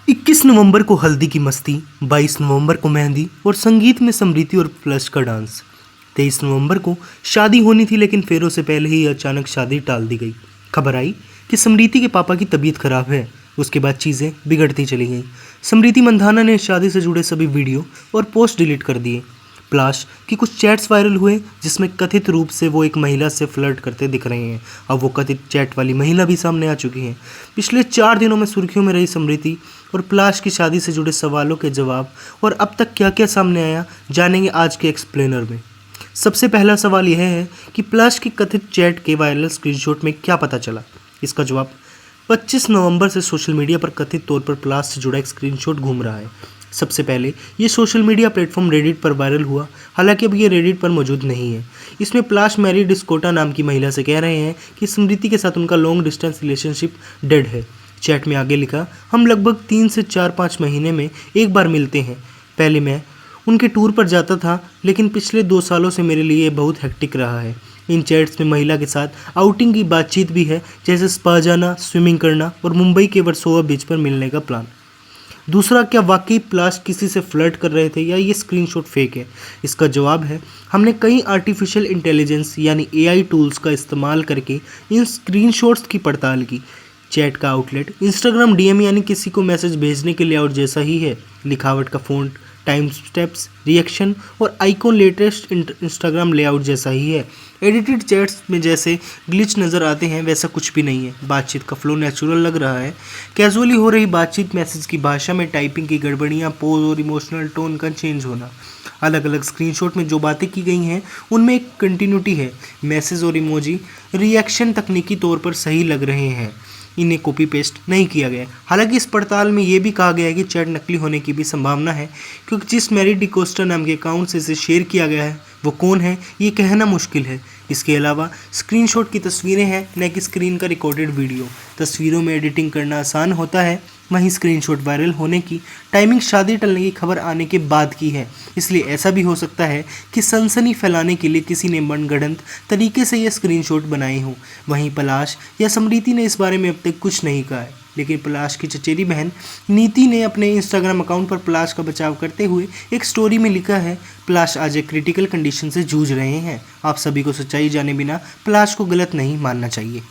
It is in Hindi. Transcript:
21 नवंबर को हल्दी की मस्ती, 22 नवंबर को मेहंदी और संगीत में समृति और प्लस का डांस। 23 नवंबर को शादी होनी थी लेकिन फेरों से पहले ही अचानक शादी टाल दी गई। खबर आई कि समृति के पापा की तबीयत खराब है। उसके बाद चीज़ें बिगड़ती चली गईं। समृति मंधाना ने शादी से जुड़े सभी वीडियो और पोस्ट डिलीट कर दिए। प्लाश की कुछ चैट्स वायरल हुए जिसमें कथित रूप से वो एक महिला से फ्लर्ट करते दिख रहे हैं। अब वो कथित चैट वाली महिला भी सामने आ चुकी हैं। पिछले 4 दिनों में सुर्खियों में रही समृति और प्लाश की शादी से जुड़े सवालों के जवाब और अब तक क्या क्या सामने आया, जानेंगे आज के एक्सप्लेनर में। सबसे पहला सवाल यह है कि प्लाश की कथित चैट के वायरल स्क्रीनशॉट में क्या पता चला। इसका जवाब 25 नवंबर से सोशल मीडिया पर कथित तौर पर प्लाश से जुड़ा एक स्क्रीनशॉट घूम रहा है। सबसे पहले ये सोशल मीडिया प्लेटफॉर्म रेडिट पर वायरल हुआ, हालांकि अब ये रेडिट पर मौजूद नहीं है। इसमें प्लाश मैरी डिस्कोटा नाम की महिला से कह रहे हैं कि स्मृति के साथ उनका लॉन्ग डिस्टेंस रिलेशनशिप डेड है। चैट में आगे लिखा, हम लगभग 3 से 4-5 महीने में एक बार मिलते हैं। पहले मैं उनके टूर पर जाता था लेकिन पिछले 2 सालों से मेरे लिए बहुत हेक्टिक रहा है। इन चैट्स में महिला के साथ आउटिंग की बातचीत भी है, जैसे स्पा जाना, स्विमिंग करना और मुंबई के वर्सोवा बीच पर मिलने का प्लान। दूसरा, क्या वाकई प्लाश किसी से फ्लर्ट कर रहे थे या ये स्क्रीनशॉट फेक है? इसका जवाब है, हमने कई आर्टिफिशियल इंटेलिजेंस यानी एआई टूल्स का इस्तेमाल करके इन स्क्रीनशॉट्स की पड़ताल की। चैट का आउटलेट इंस्टाग्राम डीएम यानी किसी को मैसेज भेजने के लेआउट जैसा ही है। लिखावट का फ़ॉन्ट, टाइम स्टेप्स, रिएक्शन और आइकॉन लेटेस्ट इंस्टाग्राम लेआउट जैसा ही है। एडिटेड चैट्स में जैसे ग्लिच नज़र आते हैं वैसा कुछ भी नहीं है। बातचीत का फ्लो नेचुरल लग रहा है। कैजुअली हो रही बातचीत, मैसेज की भाषा में टाइपिंग की गड़बड़ियाँ, पोज और इमोशनल टोन का चेंज होना। अलग अलग स्क्रीनशॉट में जो बातें की गई हैं उनमें एक कंटिन्यूटी है। मैसेज और इमोजी रिएक्शन तकनीकी तौर पर सही लग रहे हैं, इन्हें कॉपी पेस्ट नहीं किया गया। हालांकि इस पड़ताल में ये भी कहा गया है कि चैट नकली होने की भी संभावना है, क्योंकि जिस मैरी डिकोस्टा नाम के अकाउंट से इसे शेयर किया गया है वो कौन है ये कहना मुश्किल है। इसके अलावा स्क्रीनशॉट की तस्वीरें हैं, न कि स्क्रीन का रिकॉर्डेड वीडियो। तस्वीरों में एडिटिंग करना आसान होता है, वहीं स्क्रीनशॉट वायरल होने की टाइमिंग शादी टलने की खबर आने के बाद की है। इसलिए ऐसा भी हो सकता है कि सनसनी फैलाने के लिए किसी ने मनगढ़ंत तरीके से यह स्क्रीनशॉट बनाए हों। वहीं पलाश या समृति ने इस बारे में अब तक कुछ नहीं कहा है, लेकिन पलाश की चचेरी बहन नीति ने अपने इंस्टाग्राम अकाउंट पर पलाश का बचाव करते हुए एक स्टोरी में लिखा है, पलाश आज एक क्रिटिकल कंडीशन से जूझ रहे हैं। आप सभी को सच्चाई जाने बिना पलाश को गलत नहीं मानना चाहिए।